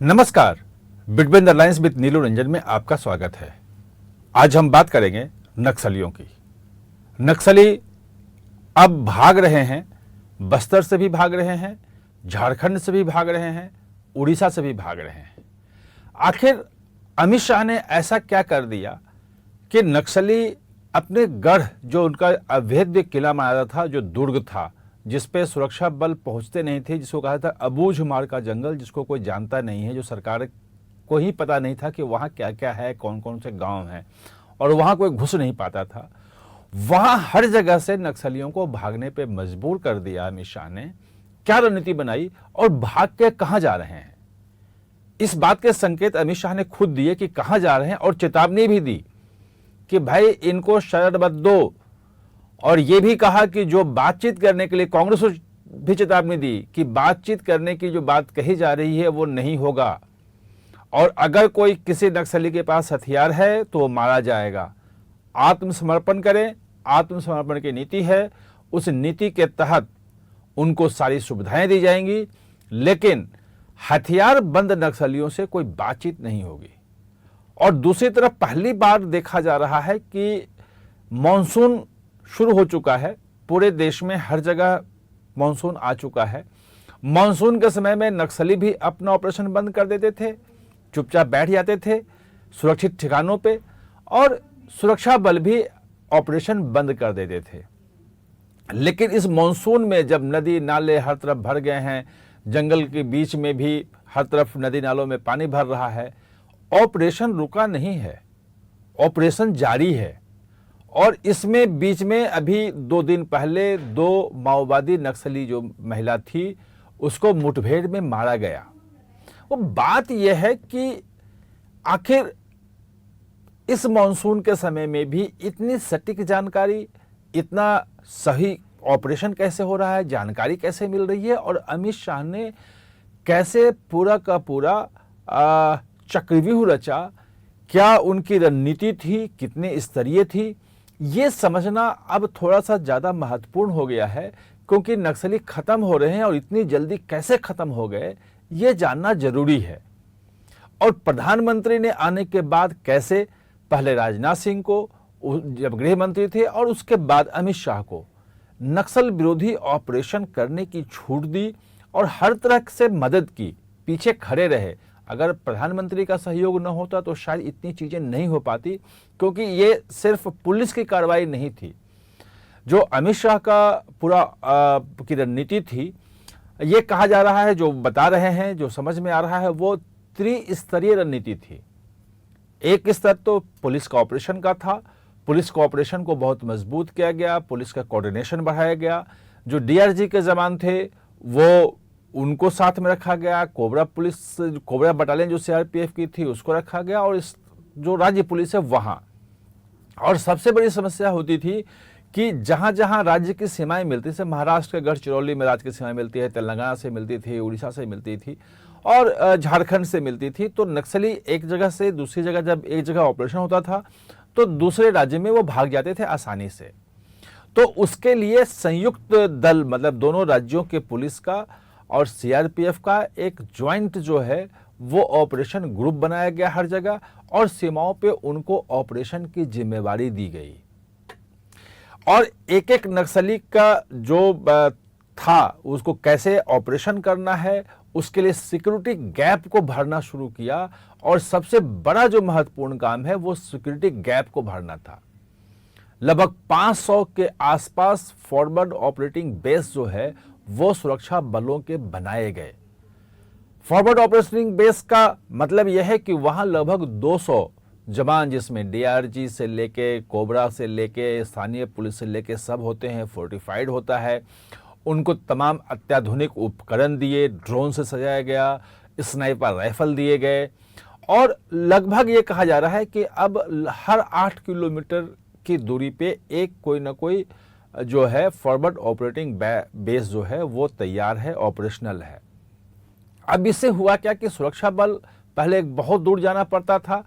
नमस्कार, between the lines with नीलू रंजन में आपका स्वागत है। आज हम बात करेंगे नक्सलियों की। नक्सली अब भाग रहे हैं, बस्तर से भी भाग रहे हैं, झारखंड से भी भाग रहे हैं, उड़ीसा से भी भाग रहे हैं। आखिर अमित शाह ने ऐसा क्या कर दिया कि नक्सली अपने गढ़, जो उनका अभेद्य किला माना था, जो दुर्ग था, जिस पे सुरक्षा बल पहुंचते नहीं थे, जिसको कहा था अबूझमाड़ का जंगल, जिसको कोई जानता नहीं है, जो सरकार को ही पता नहीं था कि वहाँ क्या क्या है, कौन कौन से गांव हैं, और वहाँ कोई घुस नहीं पाता था। वहाँ हर जगह से नक्सलियों को भागने पे मजबूर कर दिया अमित शाह ने। क्या रणनीति बनाई और भाग के कहाँ जा रहे हैं, इस बात के संकेत अमित शाह ने खुद दिए कि कहाँ जा रहे हैं, और चेतावनी भी दी कि भाई इनको शरण मत दो। और ये भी कहा कि जो बातचीत करने के लिए, कांग्रेस को भी चेतावनी दी कि बातचीत करने की जो बात कही जा रही है वो नहीं होगा, और अगर कोई किसी नक्सली के पास हथियार है तो वो मारा जाएगा। आत्मसमर्पण करें, आत्मसमर्पण की नीति है, उस नीति के तहत उनको सारी सुविधाएं दी जाएंगी, लेकिन हथियार बंद नक्सलियों से कोई बातचीत नहीं होगी। और दूसरी तरफ पहली बार देखा जा रहा है कि मॉनसून शुरू हो चुका है, पूरे देश में हर जगह मॉनसून आ चुका है। मॉनसून के समय में नक्सली भी अपना ऑपरेशन बंद कर देते थे, चुपचाप बैठ जाते थे सुरक्षित ठिकानों पे, और सुरक्षा बल भी ऑपरेशन बंद कर देते थे। लेकिन इस मॉनसून में जब नदी नाले हर तरफ भर गए हैं, जंगल के बीच में भी हर तरफ नदी नालों में पानी भर रहा है, ऑपरेशन रुका नहीं है, ऑपरेशन जारी है। और इसमें बीच में अभी 2 दिन पहले 2 माओवादी नक्सली, जो महिला थी, उसको मुठभेड़ में मारा गया। वो बात यह है कि आखिर इस मॉनसून के समय में भी इतनी सटीक जानकारी, इतना सही ऑपरेशन कैसे हो रहा है, जानकारी कैसे मिल रही है, और अमित शाह ने कैसे पूरा का पूरा चक्रव्यूह रचा, क्या उनकी रणनीति थी, कितने स्तरीय थी, ये समझना अब थोड़ा सा ज़्यादा महत्वपूर्ण हो गया है। क्योंकि नक्सली खत्म हो रहे हैं, और इतनी जल्दी कैसे खत्म हो गए ये जानना जरूरी है। और प्रधानमंत्री ने आने के बाद कैसे, पहले राजनाथ सिंह को जब गृह मंत्री थे, और उसके बाद अमित शाह को नक्सल विरोधी ऑपरेशन करने की छूट दी और हर तरह से मदद की, पीछे खड़े रहे। अगर प्रधानमंत्री का सहयोग न होता तो शायद इतनी चीजें नहीं हो पाती, क्योंकि ये सिर्फ पुलिस की कार्रवाई नहीं थी। जो अमित शाह का पूरा की रणनीति थी, ये कहा जा रहा है, जो बता रहे हैं, जो समझ में आ रहा है, वो त्रिस्तरीय रणनीति थी। एक स्तर तो पुलिस का ऑपरेशन का था, पुलिस को ऑपरेशन को बहुत मजबूत किया गया, पुलिस का कोऑर्डिनेशन बढ़ाया गया। जो डीआरजी के जवान थे वो उनको साथ में रखा गया, कोबरा बटालियन जो सीआरपीएफ की थी उसको रखा गया, और इस जो राज्य पुलिस है वहाँ। और सबसे बड़ी समस्या होती थी कि जहाँ जहाँ राज्य की सीमाएं मिलती थी, महाराष्ट्र के गढ़चिरौली में राज्य की सीमाएं मिलती है, तेलंगाना से मिलती थी, उड़ीसा से मिलती थी, और झारखंड से मिलती थी, तो नक्सली एक जगह से दूसरी जगह, जब एक जगह ऑपरेशन होता था तो दूसरे राज्य में वो भाग जाते थे आसानी से। तो उसके लिए संयुक्त दल, मतलब दोनों राज्यों के पुलिस का और सीआरपीएफ का एक ज्वाइंट जो है वो ऑपरेशन ग्रुप बनाया गया हर जगह, और सीमाओं पे उनको ऑपरेशन की जिम्मेवारी दी गई। और एक एक नक्सली का जो था, उसको कैसे ऑपरेशन करना है, उसके लिए सिक्योरिटी गैप को भरना शुरू किया। और सबसे बड़ा जो महत्वपूर्ण काम है वो सिक्योरिटी गैप को भरना था। लगभग 500 के आसपास फॉरवर्ड ऑपरेटिंग बेस जो है वो सुरक्षा बलों के बनाए गए। फॉरवर्ड ऑपरेटिंग बेस का मतलब यह है कि वहां लगभग 200 जवान, जिसमें डीआरजी से लेके, कोबरा से लेके, स्थानीय पुलिस से लेके सब होते हैं, फोर्टिफाइड होता है। उनको तमाम अत्याधुनिक उपकरण दिए, ड्रोन से सजाया गया, स्नाइपर राइफल दिए गए, और लगभग ये कहा जा रहा है कि अब हर 8 किलोमीटर की दूरी पे एक कोई ना कोई जो है फॉरवर्ड ऑपरेटिंग बेस जो है वो तैयार है, ऑपरेशनल है। अब इससे हुआ क्या कि सुरक्षा बल पहले बहुत दूर जाना पड़ता था,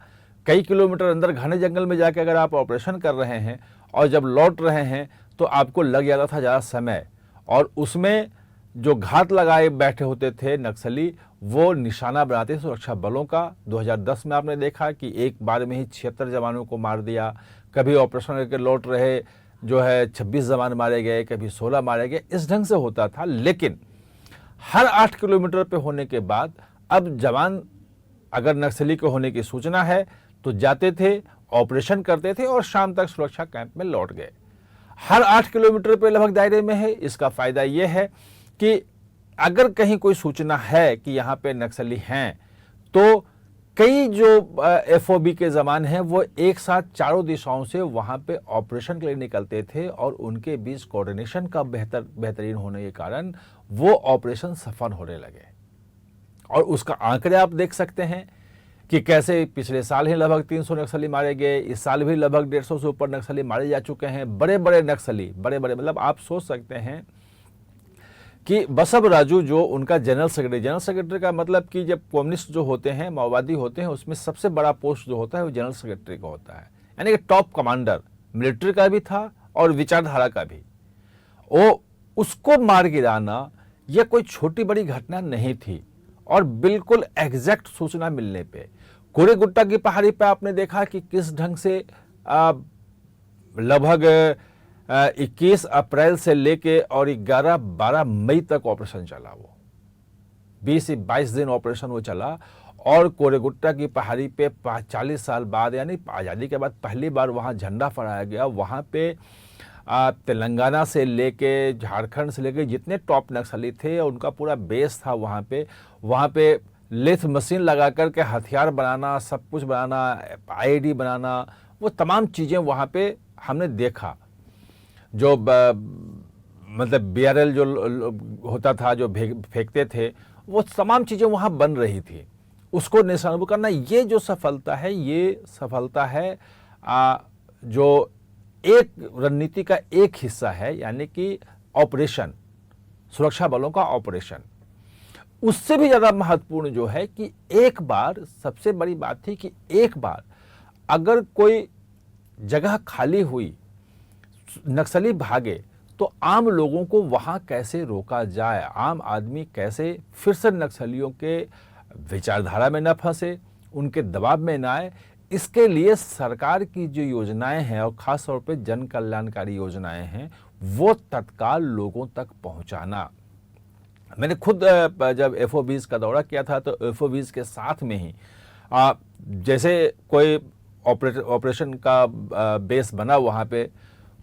कई किलोमीटर अंदर घने जंगल में जाकर अगर आप ऑपरेशन कर रहे हैं और जब लौट रहे हैं तो आपको लग जाता था ज़्यादा समय, और उसमें जो घात लगाए बैठे होते थे नक्सली, वो निशाना बनाते सुरक्षा बलों का। 2010 में आपने देखा कि एक बार में ही 76 जवानों को मार दिया। कभी ऑपरेशन करके लौट रहे जो है 26 जवान मारे गए, कभी 16 मारे गए। इस ढंग से होता था। लेकिन हर 8 किलोमीटर पे होने के बाद अब जवान अगर नक्सली के होने की सूचना है तो जाते थे, ऑपरेशन करते थे और शाम तक सुरक्षा कैंप में लौट गए। हर 8 किलोमीटर पे लगभग दायरे में है। इसका फायदा यह है कि अगर कहीं कोई सूचना है कि यहाँ पे नक्सली हैं तो कई जो एफओबी के जवान हैं वो एक साथ चारों दिशाओं से वहाँ पे ऑपरेशन के लिए निकलते थे और उनके बीच कोऑर्डिनेशन का बेहतरीन होने के कारण वो ऑपरेशन सफल होने लगे। और उसका आंकड़े आप देख सकते हैं कि कैसे पिछले साल ही लगभग 300 नक्सली मारे गए, इस साल भी लगभग 150 से ऊपर नक्सली मारे जा चुके हैं। बड़े बड़े नक्सली, बड़े बड़े मतलब आप सोच सकते हैं कि बसव राजू जो उनका जनरल सेक्रेटरी का मतलब कि जब कम्युनिस्ट जो होते हैं, माओवादी होते हैं, उसमें सबसे बड़ा पोस्ट जो होता है वो जनरल सेक्रेटरी का होता है, यानी कि टॉप कमांडर। मिलिट्री का भी था और विचारधारा का भी। वो उसको मार गिराना यह कोई छोटी बड़ी घटना नहीं थी। और बिल्कुल एग्जैक्ट सूचना मिलने पे कोरेगुट्टा की पहाड़ी पे आपने देखा कि किस ढंग से लगभग 21 अप्रैल से लेके और 11-12 मई तक ऑपरेशन चला। वो 20 से 22 दिन ऑपरेशन वो चला। और कोरेगुट्टा की पहाड़ी पे 40 साल बाद यानी आज़ादी के बाद पहली बार वहाँ झंडा फहराया गया। वहाँ पे तेलंगाना से लेके झारखंड से लेके जितने टॉप नक्सली थे उनका पूरा बेस था वहाँ पे लेथ मशीन लगा करके हथियार बनाना, सब कुछ बनाना, आईईडी बनाना, वो तमाम चीज़ें वहाँ पे हमने देखा। जो मतलब बीआरएल जो होता था, जो फेंकते थे, वो तमाम चीज़ें वहाँ बन रही थी। उसको निशाना करना, ये जो सफलता है, ये सफलता है जो एक रणनीति का एक हिस्सा है, यानी कि ऑपरेशन, सुरक्षा बलों का ऑपरेशन। उससे भी ज़्यादा महत्वपूर्ण जो है कि एक बार, सबसे बड़ी बात थी कि एक बार अगर कोई जगह खाली हुई, नक्सली भागे, तो आम लोगों को वहाँ कैसे रोका जाए, आम आदमी कैसे फिर से नक्सलियों के विचारधारा में न फंसे, उनके दबाव में न आए। इसके लिए सरकार की जो योजनाएं हैं और ख़ास तौर पे जन कल्याणकारी योजनाएं हैं, वो तत्काल लोगों तक पहुंचाना। मैंने खुद जब एफओबीज का दौरा किया था तो एफओबीज के साथ में ही जैसे कोई ऑपरेशन का बेस बना वहाँ पे,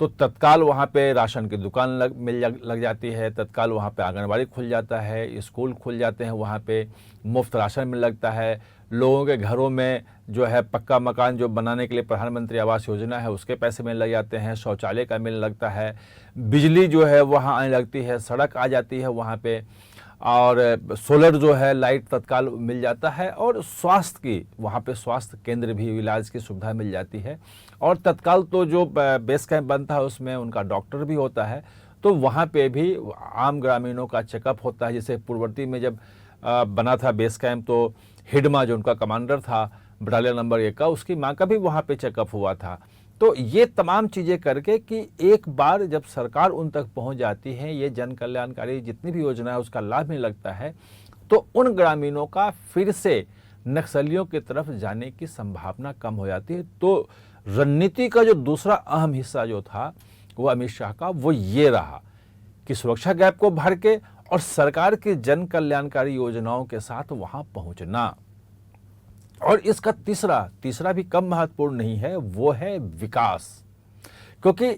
तो तत्काल वहाँ पे राशन की दुकान लग जाती है, तत्काल वहाँ पे आंगनबाड़ी खुल जाता है, स्कूल खुल जाते हैं, वहाँ पे मुफ्त राशन मिलने लगता है। लोगों के घरों में जो है पक्का मकान जो बनाने के लिए प्रधानमंत्री आवास योजना है उसके पैसे मिलने लग जाते हैं, शौचालय का मिलने लगता है, बिजली जो है वहाँ आने लगती है, सड़क आ जाती है वहाँ पे, और सोलर जो है लाइट तत्काल मिल जाता है, और स्वास्थ्य की वहाँ पे स्वास्थ्य केंद्र भी, इलाज की सुविधा मिल जाती है। और तत्काल तो जो बेस कैंप बनता है उसमें उनका डॉक्टर भी होता है, तो वहाँ पे भी आम ग्रामीणों का चेकअप होता है। जैसे पूर्ववर्ती में जब बना था बेस कैंप, तो हिडमा जो उनका कमांडर था बटालियन नंबर 1 का, उसकी माँ का भी वहाँ पे चेकअप हुआ था। तो ये तमाम चीज़ें करके कि एक बार जब सरकार उन तक पहुँच जाती है, ये जन कल्याणकारी जितनी भी योजना है उसका लाभ मिलने लगता है, तो उन ग्रामीणों का फिर से नक्सलियों की तरफ जाने की संभावना कम हो जाती है। तो रणनीति का जो दूसरा अहम हिस्सा जो था वो अमित शाह का, वो ये रहा कि सुरक्षा गैप को भर के और सरकार की जन कल्याणकारी योजनाओं के साथ वहाँ पहुँचना। और इसका तीसरा भी कम महत्वपूर्ण नहीं है, वो है विकास। क्योंकि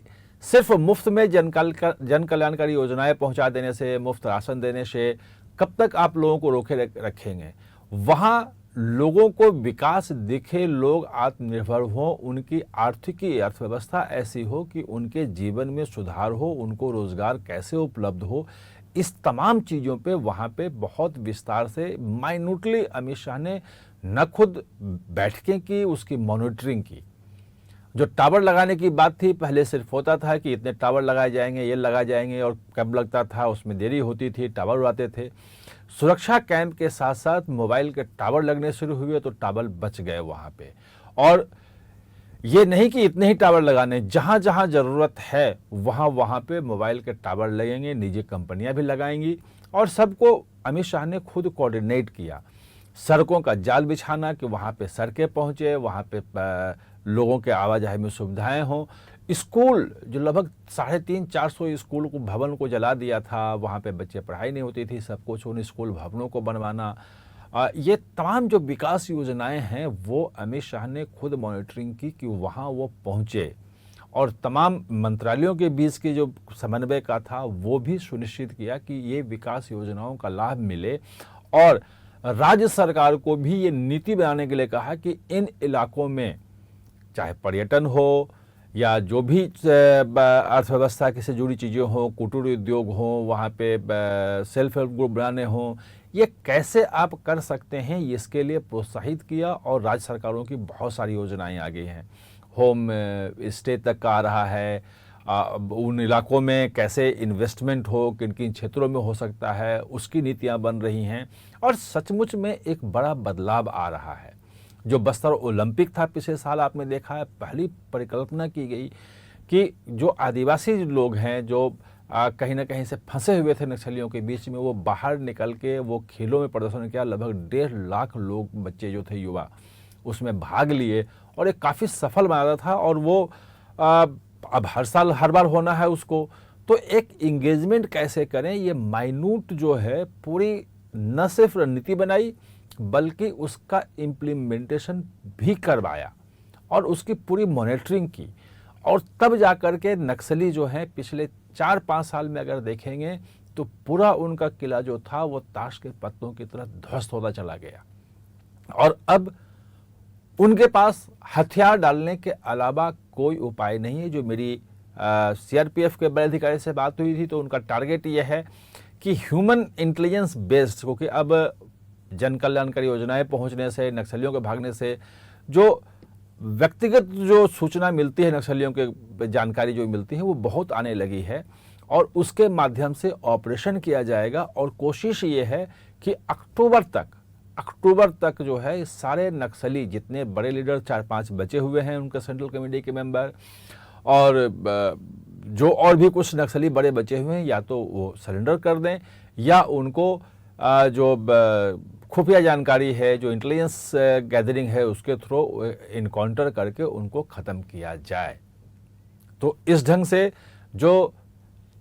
सिर्फ मुफ्त में जन कल्याणकारी योजनाएं पहुंचा देने से, मुफ्त राशन देने से कब तक आप लोगों को रोके रखेंगे। वहाँ लोगों को विकास दिखे, लोग आत्मनिर्भर हो, उनकी आर्थिकी अर्थव्यवस्था ऐसी हो कि उनके जीवन में सुधार हो, उनको रोजगार कैसे उपलब्ध हो, इस तमाम चीज़ों पे वहाँ पे बहुत विस्तार से माइन्यूटली अमित शाह ने न खुद बैठकें की, उसकी मॉनिटरिंग की। जो टावर लगाने की बात थी, पहले सिर्फ होता था कि इतने टावर लगाए जाएंगे, ये लगाए जाएंगे, और कब लगता था, उसमें देरी होती थी, टावर उड़ाते थे। सुरक्षा कैंप के साथ साथ मोबाइल के टावर लगने शुरू हुए तो टावर बच गए वहाँ पे। और ये नहीं कि इतने ही टावर लगाने, जहाँ जहाँ ज़रूरत है वहाँ वहाँ पे मोबाइल के टावर लगेंगे, निजी कंपनियां भी लगाएंगी। और सबको अमित शाह ने खुद कोऑर्डिनेट किया, सड़कों का जाल बिछाना कि वहाँ पे सड़कें पहुँचे, वहाँ पे लोगों के आवाजाही में सुविधाएं हों। स्कूल जो लगभग 350-400 स्कूल को भवन को जला दिया था, वहाँ पे बच्चे पढ़ाई नहीं होती थी, सब कुछ उन स्कूल भवनों को बनवाना, ये तमाम जो विकास योजनाएं हैं वो अमित शाह ने खुद मॉनिटरिंग की कि वहाँ वो पहुँचे। और तमाम मंत्रालयों के बीच की जो समन्वय का था वो भी सुनिश्चित किया कि ये विकास योजनाओं का लाभ मिले। और राज्य सरकार को भी ये नीति बनाने के लिए कहा कि इन इलाकों में चाहे पर्यटन हो या जो भी अर्थव्यवस्था से जुड़ी चीज़ें हों, कुटीर उद्योग हों, वहाँ पे सेल्फ हेल्प ग्रुप बनाने हों, ये कैसे आप कर सकते हैं, इसके लिए प्रोत्साहित किया। और राज्य सरकारों की बहुत सारी योजनाएं आ गई हैं, होम स्टे तक का आ रहा है, उन इलाकों में कैसे इन्वेस्टमेंट हो, किन किन क्षेत्रों में हो सकता है, उसकी नीतियां बन रही हैं। और सचमुच में एक बड़ा बदलाव आ रहा है। जो बस्तर ओलंपिक था पिछले साल, आपने देखा है, पहली परिकल्पना की गई कि जो आदिवासी लोग हैं, जो कहीं ना कहीं से फंसे हुए थे नक्सलियों के बीच में, वो बाहर निकल के वो खेलों में प्रदर्शन किया। लगभग 1.5 लाख लोग, बच्चे जो थे, युवा, उसमें भाग लिए और एक काफ़ी सफल बना था। और वो अब हर साल हर बार होना है उसको, तो एक इंगेजमेंट कैसे करें, ये माइन्यूट जो है पूरी न सिर्फ रणनीति बनाई बल्कि उसका इम्प्लीमेंटेशन भी करवाया और उसकी पूरी मॉनिटरिंग की। और तब जाकर के नक्सली जो हैं पिछले 4-5 साल में अगर देखेंगे तो पूरा उनका किला जो था वो ताश के पत्तों की तरह ध्वस्त होता चला गया। और अब उनके पास हथियार डालने के अलावा कोई उपाय नहीं है। जो मेरी सीआरपीएफ के बड़े अधिकारी से बात हुई थी तो उनका टारगेट ये है कि ह्यूमन इंटेलिजेंस बेस्ड, क्योंकि अब जन कल्याणकारी योजनाएं पहुंचने से, नक्सलियों के भागने से जो व्यक्तिगत जो सूचना मिलती है, नक्सलियों के जानकारी जो मिलती है वो बहुत आने लगी है। और उसके माध्यम से ऑपरेशन किया जाएगा। और कोशिश ये है कि अक्टूबर तक जो है सारे नक्सली, जितने बड़े लीडर 4-5 बचे हुए हैं उनके सेंट्रल कमेटी के मेंबर, और जो और भी कुछ नक्सली बड़े बचे हुए हैं, या तो वो सरेंडर कर दें या उनको जो खुफिया जानकारी है, जो इंटेलिजेंस गैदरिंग है, उसके थ्रू इनकाउंटर करके उनको ख़त्म किया जाए। तो इस ढंग से जो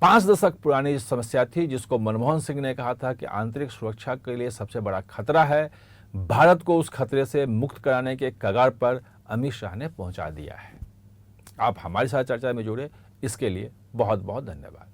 5 दशक पुरानी समस्या थी, जिसको मनमोहन सिंह ने कहा था कि आंतरिक सुरक्षा के लिए सबसे बड़ा खतरा है, भारत को उस खतरे से मुक्त कराने के कगार पर अमित शाह ने पहुंचा दिया है। आप हमारे साथ चर्चा में जुड़े, इसके लिए बहुत बहुत धन्यवाद।